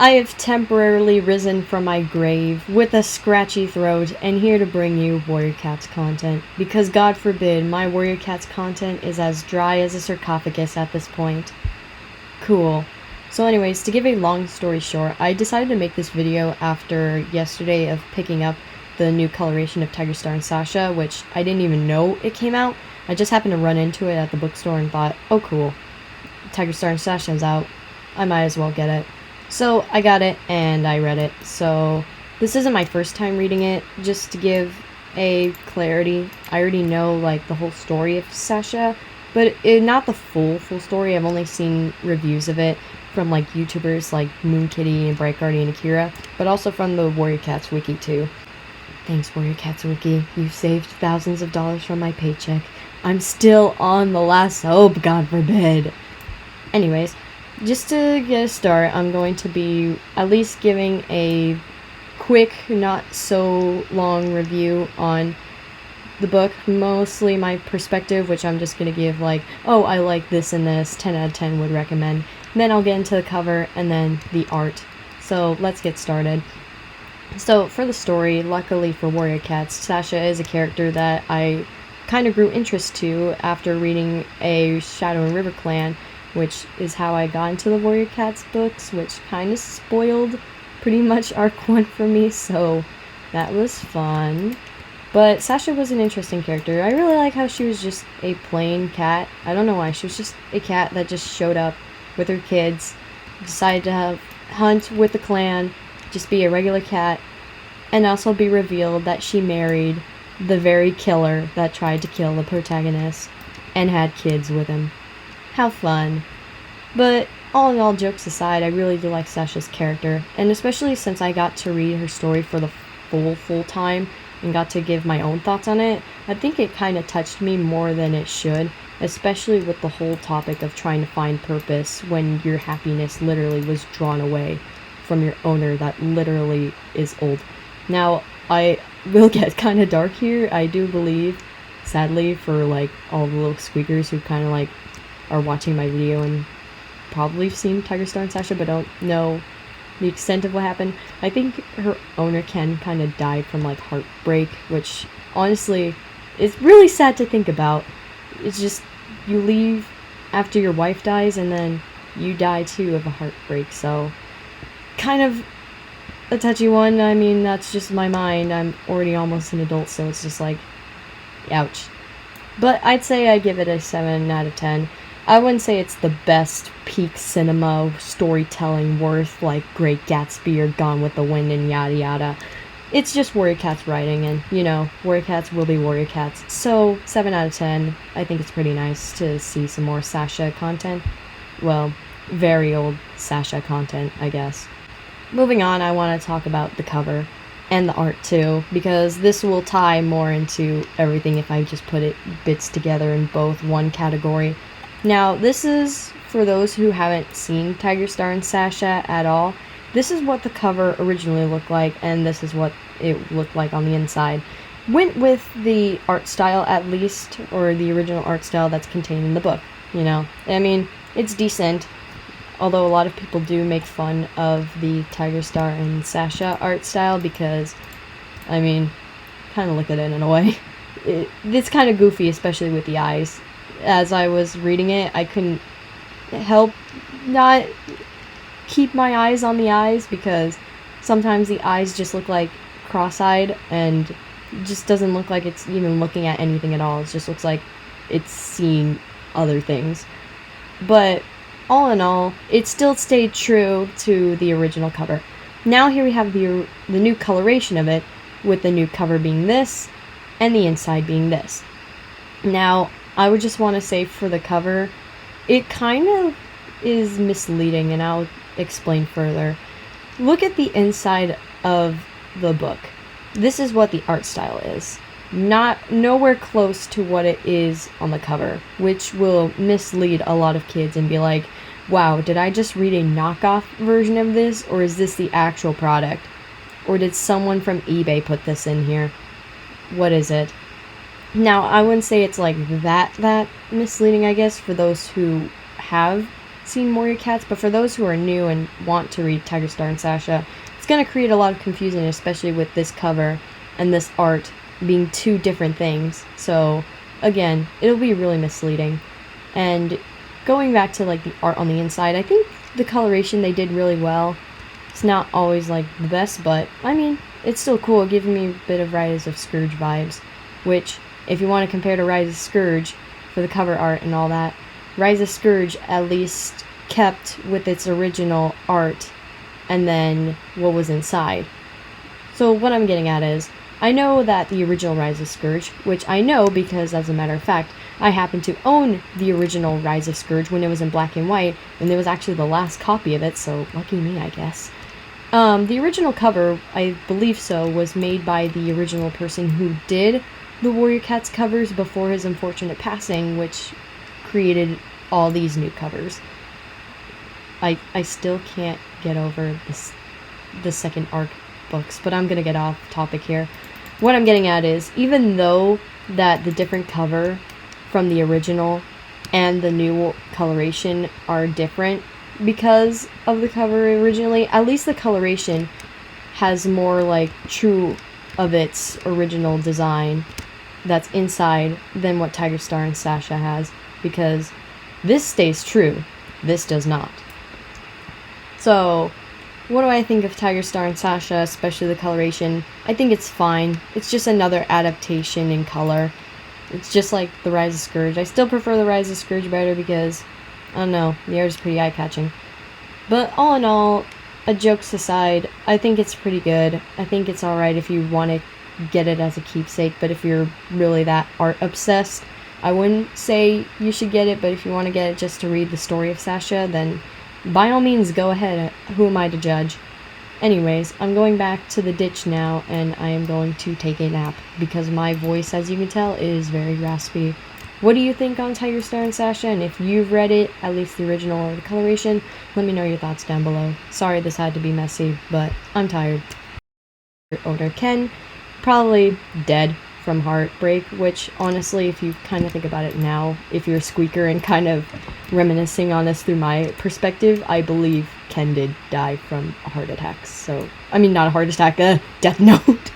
I have temporarily risen from my grave with a scratchy throat and here to bring you Warrior Cats content, because God forbid my Warrior Cats content is as dry as a sarcophagus at this point. Cool. So anyways, to give a long story short, I decided to make this video after yesterday of picking up the new coloration of Tigerstar and Sasha, which I didn't even know it came out. I just happened to run into it at the bookstore and thought, oh cool, Tigerstar and Sasha's out, I might as well get it. So I got it and I read it. So this isn't my first time reading it. Just to give a clarity, I already know like the whole story of Sasha, but not the full story. I've only seen reviews of it from like YouTubers like Moon Kitty and Bright Guardian Akira, but also from the Warrior Cats wiki too. Thanks Warrior Cats wiki, you've saved thousands of dollars from my paycheck. I'm still on the last hope, God forbid. Anyways, just to get a start, I'm going to be at least giving a quick, not so long review on the book. Mostly my perspective, which I'm just going to give like, oh, I like this and this, 10 out of 10 would recommend. And then I'll get into the cover and then the art. So let's get started. So for the story, luckily for Warrior Cats, Sasha is a character that I kind of grew interest to after reading a Shadow and River Clan, which is how I got into the Warrior Cats books, which kind of spoiled pretty much arc 1 for me, so that was fun. But Sasha was an interesting character. I really like how she was just a plain cat. I don't know why, she was just a cat that just showed up with her kids, decided to hunt with the clan, just be a regular cat, and also be revealed that she married the very killer that tried to kill the protagonist and had kids with him. How fun. But all in all, jokes aside, I really do like Sasha's character, and especially since I got to read her story for the full time and got to give my own thoughts on it, I think it kind of touched me more than it should, especially with the whole topic of trying to find purpose when your happiness literally was drawn away from your owner that literally is old. Now, I will get kind of dark here. I do believe, sadly, for like all the little squeakers who kind of like are watching my video and probably seen Tigerstar and Sasha but don't know the extent of what happened, I think her owner Ken kind of died from like heartbreak, which honestly is really sad to think about. It's just, you leave after your wife dies and then you die too of a heartbreak, so kind of a touchy one. I mean, that's just my mind. I'm already almost an adult, so it's just like, ouch. But I'd say I give it a 7 out of 10. I wouldn't say it's the best peak cinema storytelling worth like Great Gatsby or Gone with the Wind and yada yada. It's just Warrior Cats writing, and you know, Warrior Cats will be Warrior Cats. So 7 out of 10. I think it's pretty nice to see some more Sasha content. Well, very old Sasha content, I guess. Moving on, I want to talk about the cover and the art too, because this will tie more into everything if I just put it bits together in both one category. Now, this is for those who haven't seen Tigerstar and Sasha at all. This is what the cover originally looked like, and this is what it looked like on the inside. Went with the art style at least, or the original art style that's contained in the book, you know. I mean, it's decent, although a lot of people do make fun of the Tigerstar and Sasha art style because, I mean, kind of look at it in a way. It's kind of goofy, especially with the eyes. As I was reading it, I couldn't help not keep my eyes on the eyes because sometimes the eyes just look like cross-eyed and it just doesn't look like it's even looking at anything at all. It just looks like it's seeing other things. But all in all, it still stayed true to the original cover. Now here we have the new coloration of it, with the new cover being this and the inside being this. Now, I would just want to say for the cover, it kind of is misleading, and I'll explain further. Look at the inside of the book. This is what the art style is. Nowhere close to what it is on the cover, which will mislead a lot of kids and be like, wow, did I just read a knockoff version of this, or is this the actual product? Or did someone from eBay put this in here? What is it? Now, I wouldn't say it's like that misleading, I guess, for those who have seen Warrior Cats, but for those who are new and want to read Tigerstar and Sasha, it's going to create a lot of confusion, especially with this cover and this art being two different things. So again, it'll be really misleading. And going back to like the art on the inside, I think the coloration they did really well. It's not always like the best, but I mean, it's still cool. It gives me a bit of Rise of Scourge vibes, which if you want to compare to Rise of Scourge for the cover art and all that, Rise of Scourge at least kept with its original art and then what was inside. So what I'm getting at is, I know that the original Rise of Scourge, which I know because, as a matter of fact, I happen to own the original Rise of Scourge when it was in black and white, and it was actually the last copy of it, so lucky me, I guess. The original cover, I believe so, was made by the original person who did the Warrior Cats covers before his unfortunate passing, which created all these new covers. I still can't get over the second arc books, but I'm gonna get off topic here. What I'm getting at is, even though that the different cover from the original and the new coloration are different because of the cover originally, at least the coloration has more like true of its original design that's inside than what Tigerstar and Sasha has, because this stays true, this does not. So what do I think of Tigerstar and Sasha, especially the coloration? I think it's fine. It's just another adaptation in color. It's just like the Rise of Scourge. I still prefer the Rise of Scourge better because, I don't know, the art is pretty eye-catching. But all in all, jokes aside, I think it's pretty good. I think it's alright if you want to get it as a keepsake, but if you're really that art-obsessed, I wouldn't say you should get it, but if you want to get it just to read the story of Sasha, then by all means, go ahead. Who am I to judge? Anyways, I'm going back to the ditch now, and I am going to take a nap, because my voice, as you can tell, is very raspy. What do you think on Tigerstar and Sasha? And if you've read it, at least the original or the coloration, let me know your thoughts down below. Sorry this had to be messy, but I'm tired. Owner Ken, probably dead from heartbreak, which honestly, if you kind of think about it now, if you're a squeaker and kind of reminiscing on this through my perspective, I believe Ken did die from a heart attack. So, I mean, not a heart attack, a death note.